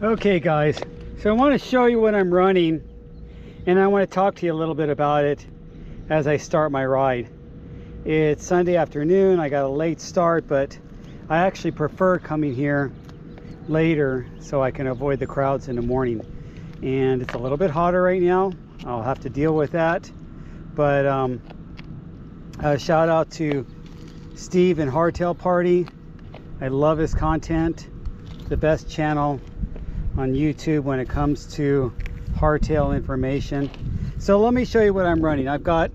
Okay guys, so I want to show you what I'm running, and I want to talk to you a little bit about it as I start my ride. It's Sunday afternoon. I got a late start, but I actually prefer coming here later so I can avoid the crowds in the morning. And it's a little bit hotter right now. I'll have to deal with that, but shout out to Steve and Hardtail Party. I love his content. The best channel on YouTube when it comes to hardtail information. So let me show you what I'm running. I've got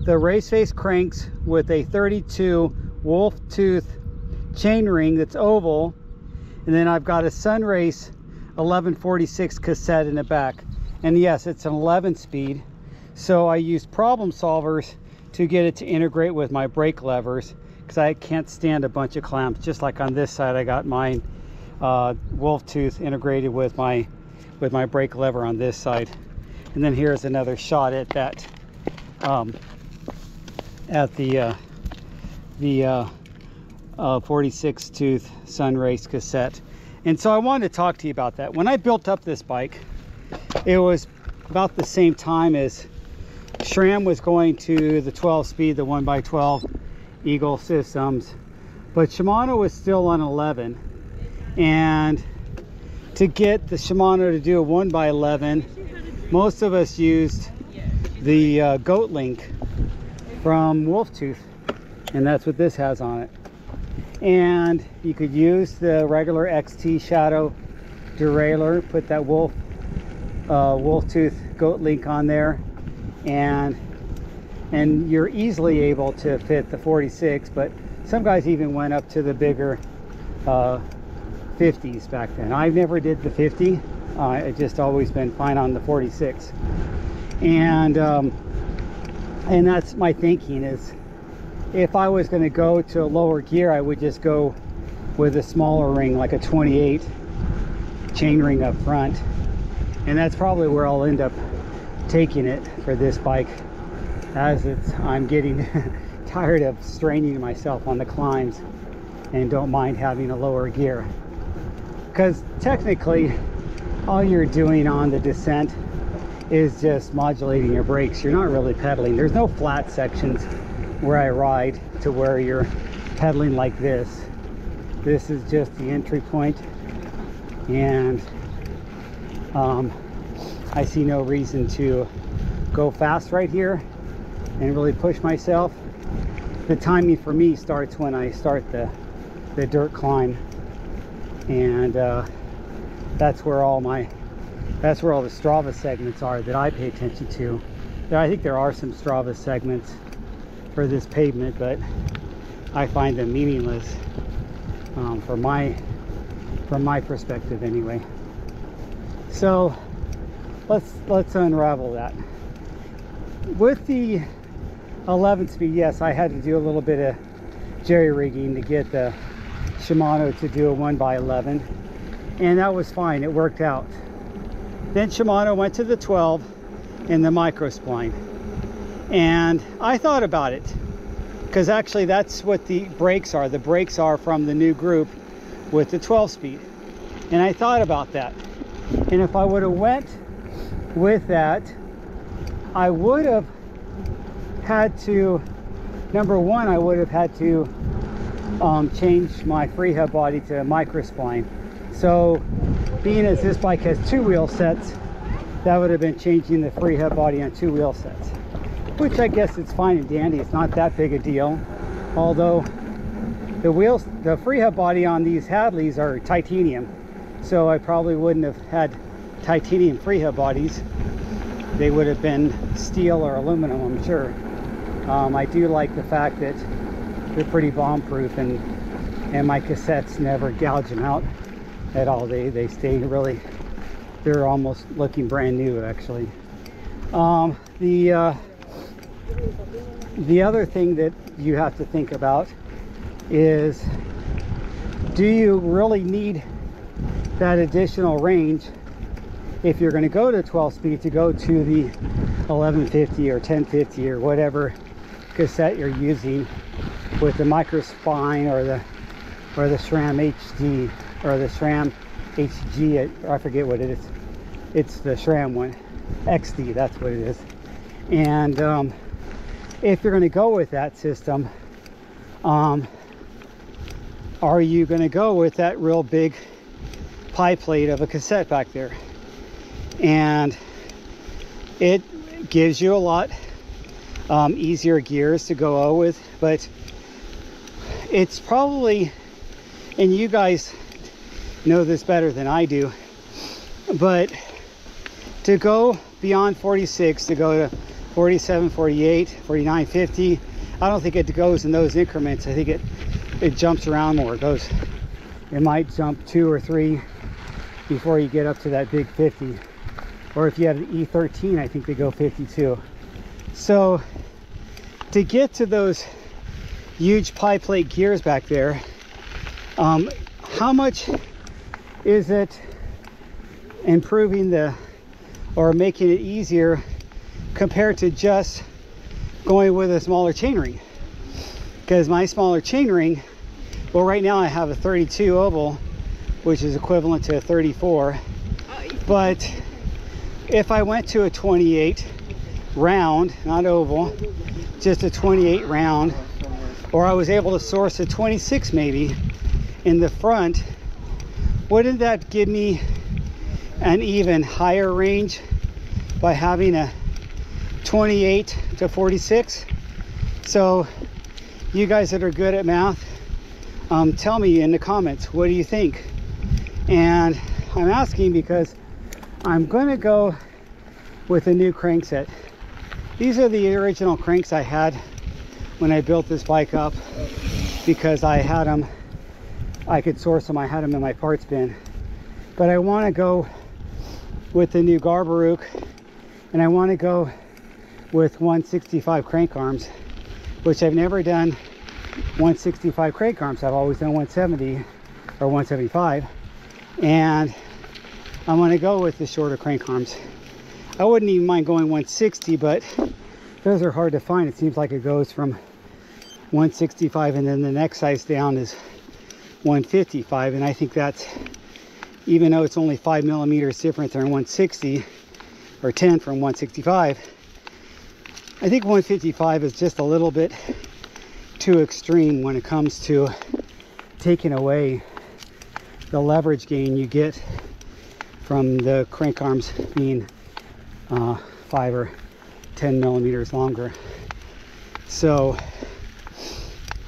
the race face cranks with a 32 wolf tooth chain ring that's oval, and then I've got a Sunrace 1146 cassette in the back. And yes, it's an 11 speed, so I use problem solvers to get it to integrate with my brake levers, because I can't stand a bunch of clamps. Just like on this side, I got mine wolf tooth integrated with my brake lever on this side. And then here's another shot at that at the 46 tooth Sunrace cassette. And so I wanted to talk to you about that. When I built up this bike, it was about the same time as SRAM was going to the 12 speed, the 1x12 Eagle systems, but Shimano was still on 11. And to get the Shimano to do a 1x11, most of us used the Goat Link from Wolftooth, and that's what this has on it. And you could use the regular XT Shadow derailleur, put that Wolftooth Goat Link on there, and you're easily able to fit the 46, but some guys even went up to the bigger 50s back then. I never did the 50. It just always been fine on the 46. And that's my thinking, is if I was going to go to a lower gear, I would just go with a smaller ring, like a 28 chain ring up front. And that's probably where I'll end up taking it for this bike, as I'm getting tired of straining myself on the climbs and don't mind having a lower gear. Because technically all you're doing on the descent is just modulating your brakes. You're not really pedaling. There's no flat sections where I ride to where you're pedaling like this. This is just the entry point, and I see no reason to go fast right here and really push myself. The timing for me starts when I start the dirt climb, and that's where all the Strava segments are that I pay attention to. I think there are some Strava segments for this pavement, but I find them meaningless from my perspective anyway. So let's unravel that. With the 11 speed, yes, I had to do a little bit of jerry rigging to get the Shimano to do a 1x11, and that was fine. It worked out. Then Shimano went to the 12 and the micro spline, and I thought about it, because actually that's what the brakes are. The brakes are from the new group with the 12 speed, and I thought about that. And if I would have went with that, I would have had to, number one, I would have had to change my free hub body to a micro spline. So being as this bike has two wheel sets, that would have been changing the free hub body on two wheel sets, which I guess it's fine and dandy. It's not that big a deal. Although the free hub body on these Hadleys are titanium, so I probably wouldn't have had titanium free hub bodies. They would have been steel or aluminum, I'm sure. I do like the fact that they're pretty bomb proof, and my cassettes never gouge them out at all. They stay really, they're almost looking brand new actually. The other thing that you have to think about is, do you really need that additional range if you're going to go to 12 speed to go to the 1150 or 1050 or whatever cassette you're using with the micro spine or the SRAM HD or the SRAM HG, or I forget what it is. It's the SRAM one, XD, that's what it is. And if you're going to go with that system, are you going to go with that real big pie plate of a cassette back there? And it gives you a lot easier gears to go with, but it's probably, and you guys know this better than I do, but to go beyond 46, to go to 47, 48, 49, 50, I don't think it goes in those increments. I think it jumps around more. It might jump 2 or 3 before you get up to that big 50. Or if you have an E13, I think they go 52. So to get to those huge pie plate gears back there, how much is it improving or making it easier compared to just going with a smaller chainring? Because my smaller chainring, well, right now I have a 32 oval, which is equivalent to a 34, but if I went to a 28 round, not oval, just a 28 round, or I was able to source a 26 maybe in the front, wouldn't that give me an even higher range by having a 28 to 46? So you guys that are good at math, tell me in the comments, what do you think? And I'm asking because I'm going to go with a new crank set. These are the original cranks I had when I built this bike up, because I had them, I could source them, I had them in my parts bin. But I want to go with the new Garbarook, and I want to go with 165 crank arms, which I've never done 165 crank arms. I've always done 170 or 175, and I'm going to go with the shorter crank arms. I wouldn't even mind going 160, but those are hard to find. It seems like it goes from 165 and then the next size down is 155, and I think that's, even though it's only 5 millimeters different than 160 or 10 from 165, I think 155 is just a little bit too extreme when it comes to taking away the leverage gain you get from the crank arms being 5 or 10 millimeters longer. So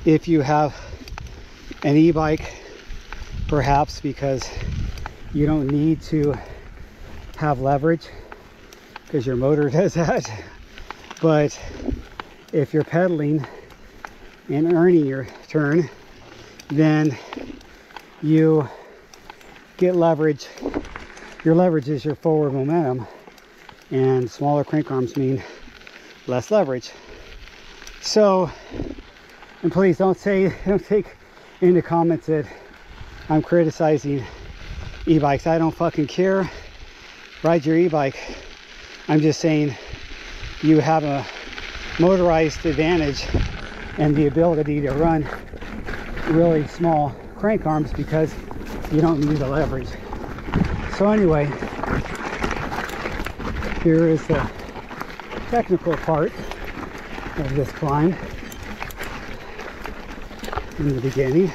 if you have an e-bike, perhaps because you don't need to have leverage because your motor does that, but if you're pedaling and earning your turn, then you get leverage. Your leverage is your forward momentum, and smaller crank arms mean less leverage. So, and please don't take into comments that I'm criticizing e-bikes. I don't fucking care. Ride your e-bike. I'm just saying you have a motorized advantage and the ability to run really small crank arms because you don't need the leverage. So anyway, here is the technical part of this climb in the beginning,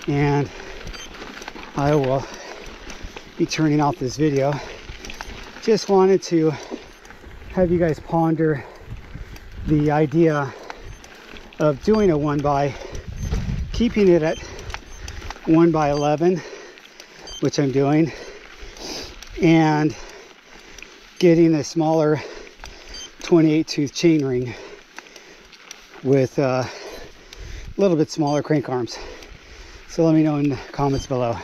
and I will be turning off this video. Just wanted to have you guys ponder the idea of doing a 1x, keeping it at 1x11, which I'm doing, and getting a smaller 28 tooth chain ring with a little bit smaller crank arms. So let me know in the comments below.